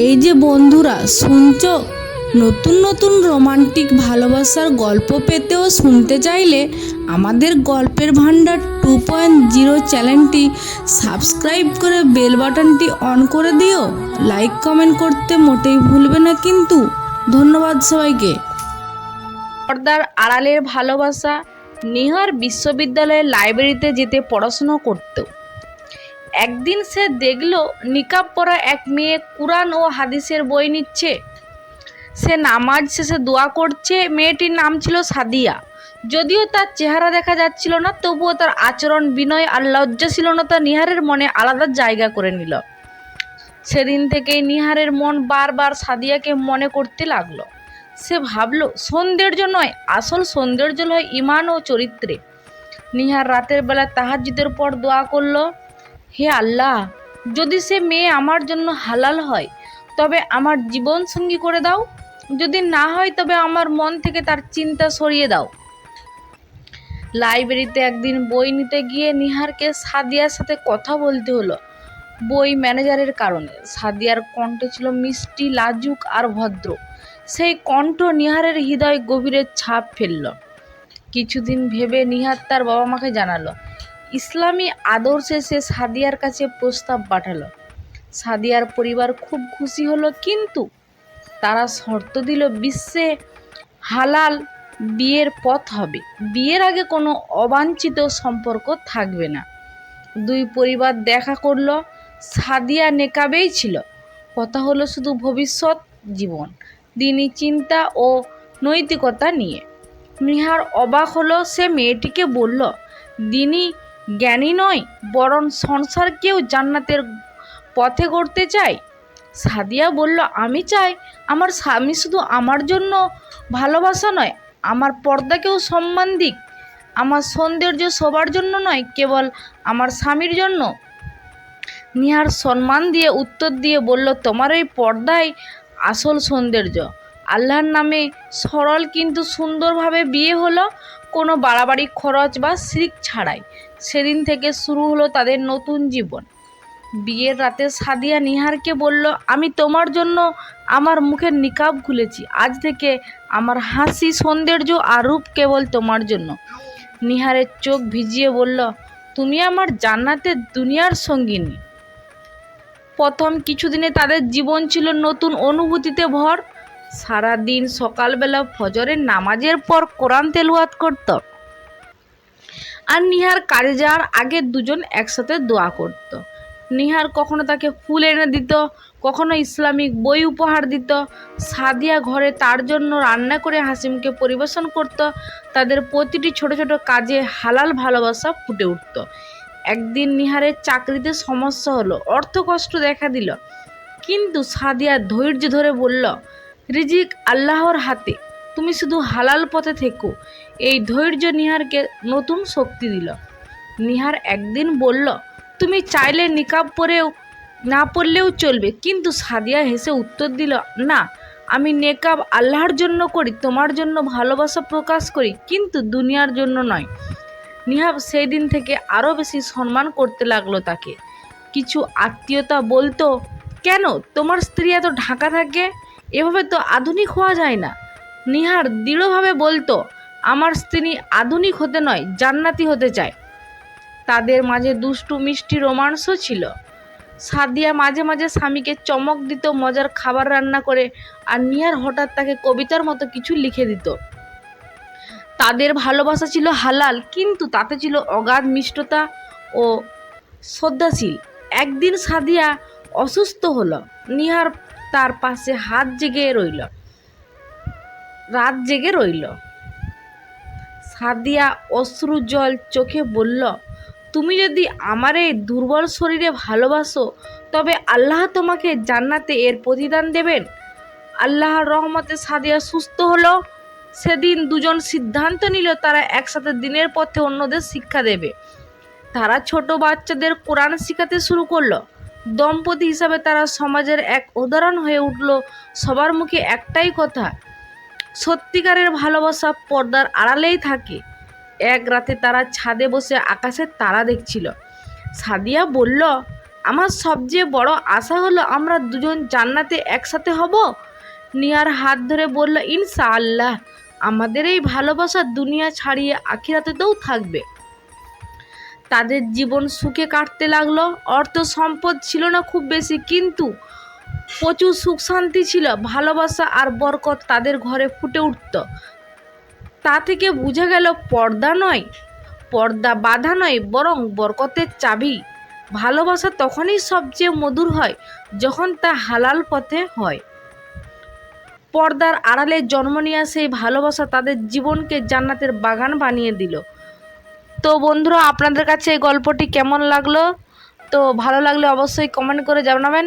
এই যে বন্ধুরা শুনছো, নতুন নতুন রোমান্টিক ভালোবাসার গল্প পেতে ও শুনতে চাইলে আমাদের গল্পের ভান্ডার 2.0 চ্যানেলটি সাবস্ক্রাইব করে বেল বাটনটি অন করে দিও। লাইক কমেন্ট করতে মোটেই ভুলবে না কিন্তু। ধন্যবাদ সবাইকে। পর্দার আড়ালের ভালোবাসা। নিহার বিশ্ববিদ্যালয়ের লাইব্রেরিতে যেতে পড়াশুনো করত। একদিন সে দেখল নিকাব পরা এক মেয়ে কুরআন ও হাদিসের বই নিচ্ছে। সে নামাজ শেষে দোয়া করছে। মেয়েটির নাম ছিল সাদিয়া। যদিও তার চেহারা দেখা যাচ্ছিল না, তবুও তার আচরণ, বিনয় আর লজ্জাশীলতা নিহারের মনে আলাদা জায়গা করে নিল। সেদিন থেকেই নিহারের মন বারবার সাদিয়াকে মনে করতে লাগলো। সে ভাবল, সৌন্দর্য নয়, আসল সৌন্দর্য হয় ঈমান ও চরিত্রে। নিহার রাতের বেলা তাহাজ্জুদের পর দোয়া করল, হে আল্লাহ, যদি সে মেয়ে আমার জন্য হালাল হয় তবে আমার জীবন সঙ্গী করে দাও, যদি না হয় তবে আমার মন থেকে তার চিন্তা সরিয়ে দাও। লাইব্রেরিতে একদিন বই নিতে গিয়ে নিহারকে সাদিয়ার সাথে কথা বলতে হলো বই ম্যানেজারের কারণে। সাদিয়ার কণ্ঠ ছিল মিষ্টি, লাজুক আর ভদ্র। সেই কণ্ঠ নিহারের হৃদয় গভীরে ছাপ ফেলল। কিছুদিন ভেবে নিহার তার বাবা মাকে জানালো। ইসলামী আদর্শে সে সাদিয়ার কাছে প্রস্তাব পাঠালো। সাদিয়ার পরিবার খুব খুশি হলো, কিন্তু তারা শর্ত দিল বিশ্বে হালাল বিয়ের পথ হবে, বিয়ের আগে কোনো অবাঞ্ছিত সম্পর্ক থাকবে না। দুই পরিবার দেখা করলো। সাদিয়া নেকাবেই ছিল। কথা হলো শুধু ভবিষ্যৎ জীবন, দিনী চিন্তা ও নৈতিকতা নিয়ে। নিহার অবাক হলো। সে মেয়েটিকে বলল, দিনী জ্ঞানী নয়, বরং সংসারকেও জান্নাতের পথে গড়তে চাই। সাদিয়া বলল, আমি চাই আমার স্বামী শুধু আমার জন্য ভালোবাসা নয়, আমার পর্দাকেও সম্মান দিক। আমার সৌন্দর্য সবার জন্য নয়, কেবল আমার স্বামীর জন্য। নিহার সম্মান দিয়ে উত্তর দিয়ে বলল, তোমার এই পর্দাই আসল সৌন্দর্য। আল্লাহর নামে সরল কিন্তু সুন্দরভাবে বিয়ে হলো, কোনো বাড়াবাড়ি খরচ বা শিরক ছাড়াই। সেদিন থেকে শুরু হলো তাদের নতুন জীবন। বিয়ের রাতে সাদিয়া নিহারকে বলল, আমি তোমার জন্য আমার মুখের নিকাব খুলেছি। আজ থেকে আমার হাসি, সৌন্দর্য আর রূপ কেবল তোমার জন্য। নিহারের চোখ ভিজিয়ে বলল, তুমি আমার জান্নাতের দুনিয়ার সঙ্গিনী। প্রথম কিছুদিনে তাদের জীবন ছিল নতুন অনুভূতিতে ভর। সারাদিন সকালবেলা ফজরের নামাজের পর কোরআন তেলাওয়াত করত, আর নিহার কাজে যাওয়ার আগে দুজন একসাথে দোয়া করত। নিহার কখনো তাকে ফুল এনে দিত, কখনো ইসলামিক বই উপহার দিত। সাদিয়া ঘরে তার জন্য রান্না করে হাসিমকে পরিবেশন করত। তাদের প্রতিটি ছোট ছোট কাজে হালাল ভালোবাসা ফুটে উঠত। একদিন নিহারের চাকরিতে সমস্যা হলো, অর্থকষ্ট দেখা দিল, কিন্তু সাদিয়া ধৈর্য ধরে বলল, রিজিক আল্লাহর হাতে, তুমি শুধু হালাল পথে থেকো। এই ধৈর্য নিহারকে নতুন শক্তি দিল। নিহার একদিন বলল, তুমি চাইলে নিকাব পরেও না পড়লেও চলবে, কিন্তু সাদিয়া হেসে উত্তর দিল, না, আমি নেকাব আল্লাহর জন্য করি, তোমার জন্য ভালোবাসা প্রকাশ করি, কিন্তু দুনিয়ার জন্য নয়। নিহাব সেই দিন থেকে আরও বেশি সম্মান করতে লাগলো তাকে। কিছু আত্মীয়তা বলতো, কেন তোমার স্ত্রী এত ঢাকা থাকে, এভাবে তো আধুনিক হওয়া যায় না। নিহার দৃঢ়ভাবে বলতো, আমার স্ত্রী আধুনিক হতে নয়, জান্নাতি হতে চায়। তাদের মাঝে দুষ্টু মিষ্টি রোমান্সও ছিল। সাদিয়া মাঝে মাঝে স্বামীকে চমক দিত মজার খাবার রান্না করে, আর নিহার হঠাৎ তাকে কবিতার মতো কিছু লিখে দিত। তাদের ভালোবাসা ছিল হালাল, কিন্তু তাতে ছিল অগাধ মিষ্টতা ও শ্রদ্ধাশীল। একদিন সাদিয়া অসুস্থ হলো। নিহার তার পাশে রাত জেগে রইল। সাদিয়া অশ্রু জল চোখে বলল, তুমি যদি আমার এই দুর্বল শরীরে ভালোবাসো, তবে আল্লাহ তোমাকে জান্নাতে এর প্রতিদান দেবেন। আল্লাহর রহমতে সাদিয়া সুস্থ হলো। সেদিন দুজন সিদ্ধান্ত নিল তারা একসাথে দিনের পথে অন্যদের শিক্ষা দেবে। তারা ছোট বাচ্চাদের কোরআন শিখাতে শুরু করলো। দম্পতি হিসাবে তারা সমাজের এক উদাহরণ হয়ে উঠল। সবার মুখে একটাই কথা, সত্যিকারের ভালোবাসা পর্দার আড়ালেই থাকে। এক রাতে তারা ছাদে বসে আকাশের তারা দেখছিল। সাদিয়া বলল, আমার সবচেয়ে বড় আশা হলো আমরা দুজন জান্নাতে একসাথে হব। নিহার হাত ধরে বলল, ইনশাআল্লাহ। আমাদের এই ভালোবাসা দুনিয়া ছাড়িয়ে আখিরাতেও থাকবে। তাদের জীবন সুখে কাটতে লাগলো। অর্থ সম্পদ ছিল না খুব বেশি, কিন্তু প্রচুর সুখ শান্তি ছিল। ভালোবাসা আর বরকত তাদের ঘরে ফুটে উঠত। তা থেকে বোঝা গেল পর্দা বাধা নয়, বরং বরকতের চাবি। ভালোবাসা তখনই সবচেয়ে মধুর হয় যখন তা হালাল পথে হয়। পর্দার আড়ালে জন্ম নেওয়া সেই ভালোবাসা তাদের জীবনকে জান্নাতের বাগান বানিয়ে দিল। তো বন্ধুরা, আপনাদের কাছে এই গল্পটি কেমন লাগলো? তো ভালো লাগলে অবশ্যই কমেন্ট করে জানাবেন।